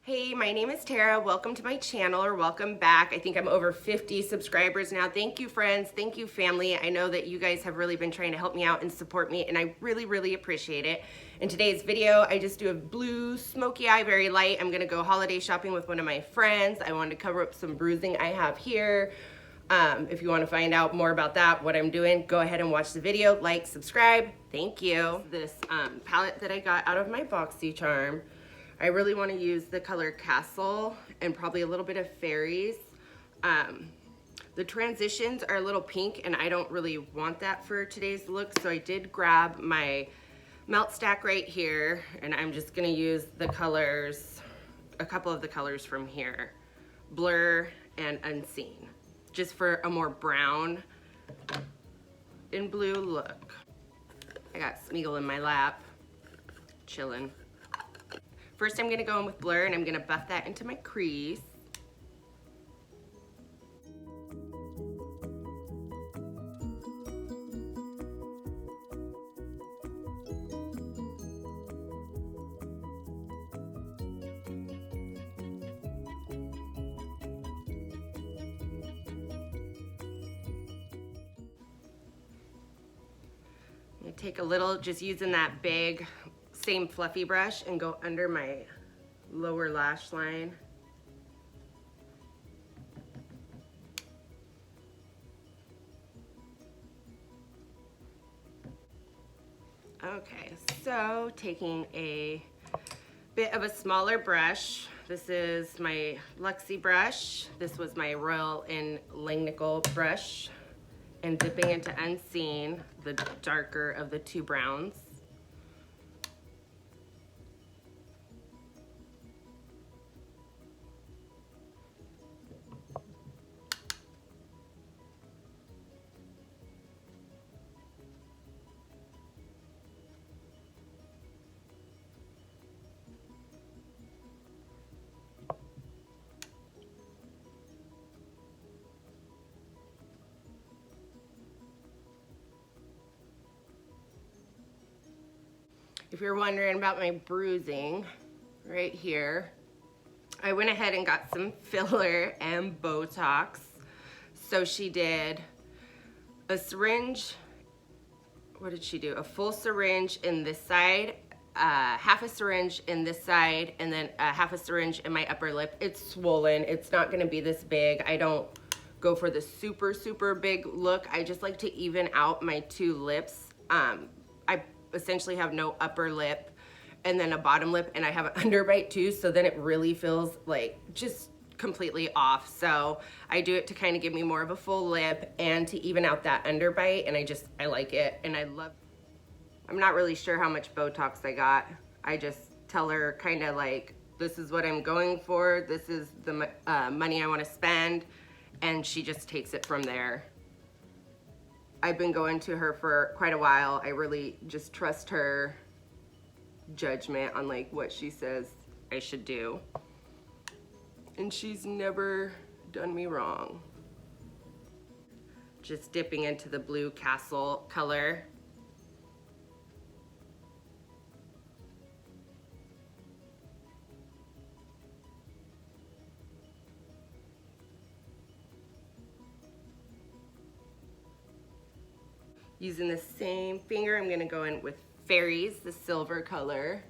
Hey, my name is Tara. Welcome to my channel, or welcome back. I think I'm over 50 subscribers now. Thank you, friends. Thank you, family. I know that you guys have really been trying to help me out and support me, and I really appreciate it. In today's video, I just do a blue smoky eye, very light. I'm gonna go holiday shopping with one of my friends. I wanted to cover up some bruising I have here. If you want to find out more about that, what I'm doing, go ahead and watch the video, like, subscribe. Thank you. This palette that I got out of my BoxyCharm. I really want to use the color Castle and probably a little bit of Fairies. The transitions are a little pink and I don't really want that for today's look, so I did grab my melt stack right here and I'm just going to use the colors, a couple of the colors from here, Blur and Unseen, just for a more brown and blue look. I got Smeagol in my lap, chilling. First, I'm gonna go in with Blur and I'm gonna buff that into my crease. I'm gonna take a little, just using that big, same fluffy brush and go under my lower lash line. Okay, so taking a bit of a smaller brush. This is my Luxie brush. This was my Royal in Langnickel brush. And dipping into Unseen, the darker of the two browns. If you're wondering about my bruising, right here, I went ahead and got some filler and Botox. So she did a syringe, what did she do? A full syringe in this side, half a syringe in this side, and then half a syringe in my upper lip. It's swollen, it's not gonna be this big. I don't go for the super big look. I just like to even out my two lips. I essentially have no upper lip and then a bottom lip, and I have an underbite too, so then it really feels like just completely off. So I do it to kind of give me more of a full lip and to even out that underbite, and I like it and I love. I'm not really sure how much Botox I got. I just tell her kind of like, this is what I'm going for, this is the money I want to spend, and she just takes it from there. I've been going to her for quite a while. I really just trust her judgment on like what she says I should do. And she's never done me wrong. Just dipping into the blue Castle color. Using the same finger, I'm gonna go in with Fairies, the silver color.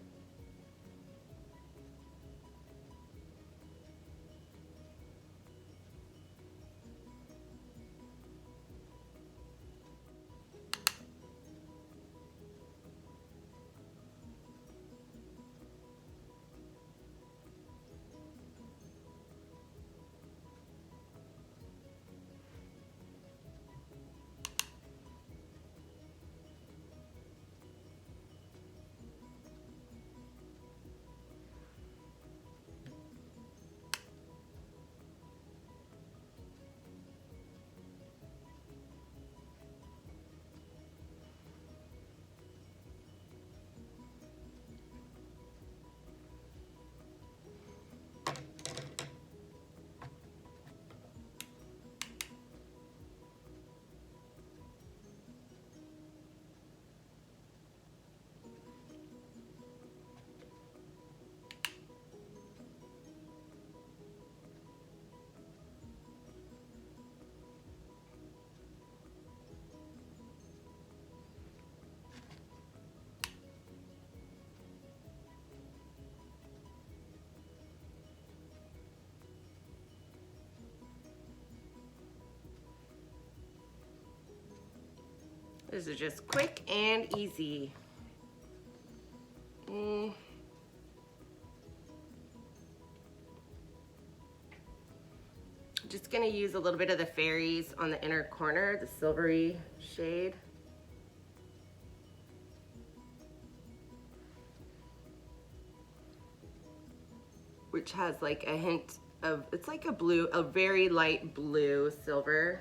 This is just quick and easy. Just gonna use a little bit of the fairies on the inner corner, the silvery shade. Which has like a hint of, it's like a blue, a very light blue silver.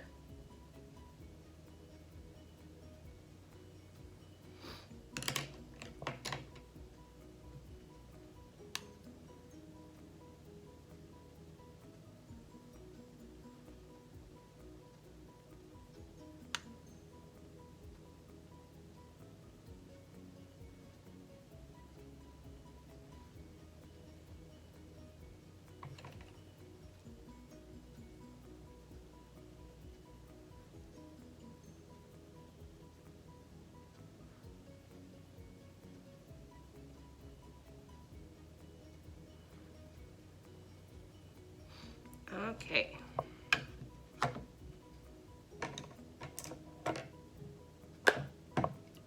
Okay.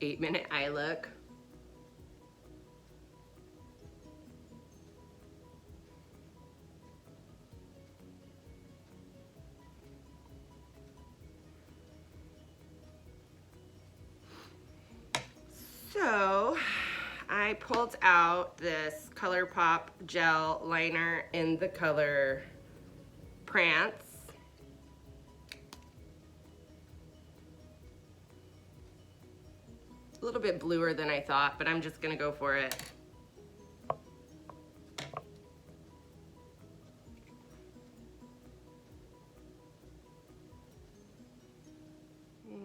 Eight-minute eye look. So I pulled out this ColourPop gel liner in the color Prance. A little bit bluer than I thought, but I'm just gonna go for it.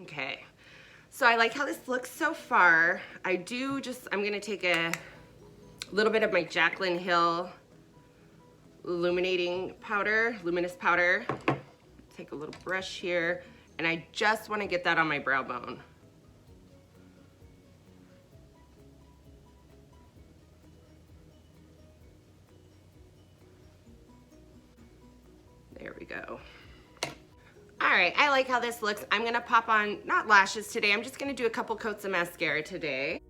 Okay, so I like how this looks so far. I'm gonna take a little bit of my Jaclyn Hill luminous powder. Take a little brush here, and I just wanna get that on my brow bone. There we go. All right, I like how this looks. I'm gonna pop on, not lashes today, I'm just gonna do a couple coats of mascara today.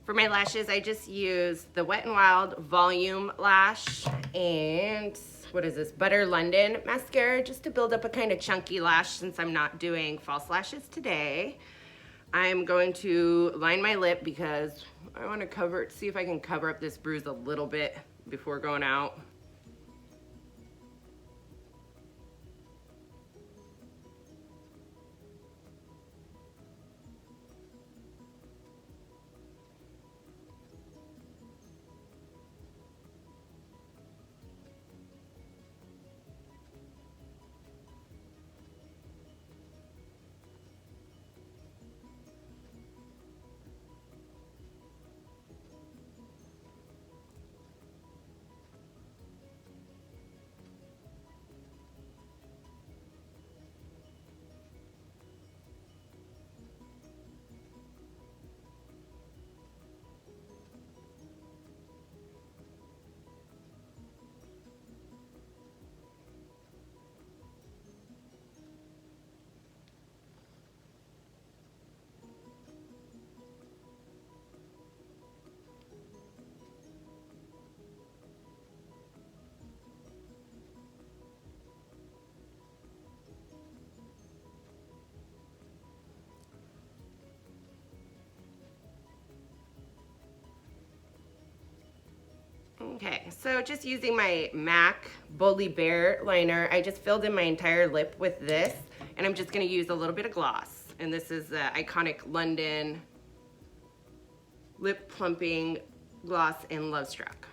For my lashes, I just use the Wet n Wild Volume Lash and what is this, Butter London mascara, just to build up a kind of chunky lash since I'm not doing false lashes today. I'm going to line my lip because I want to see if I can cover up this bruise a little bit before going out. Okay, so just using my MAC Boldly Bare liner, I just filled in my entire lip with this, and I'm just gonna use a little bit of gloss. And this is the iconic London Lip Plumping Gloss in Love Struck.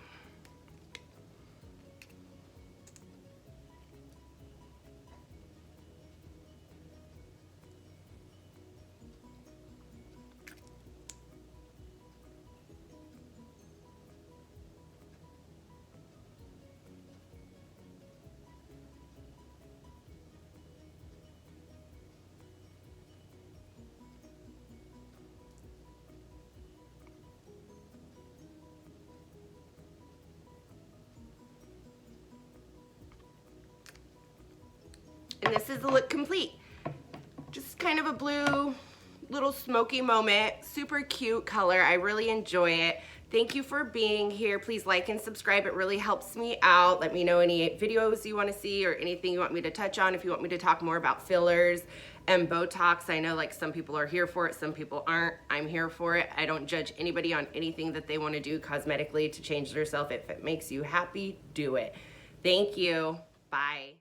And this is the look complete. Just kind of a blue, little smoky moment. Super cute color. I really enjoy it. Thank you for being here. Please like and subscribe. It really helps me out. Let me know any videos you want to see or anything you want me to touch on. If you want me to talk more about fillers and Botox, I know like some people are here for it, some people aren't. I'm here for it. I don't judge anybody on anything that they want to do cosmetically to change themselves. If it makes you happy, do it. Thank you. Bye.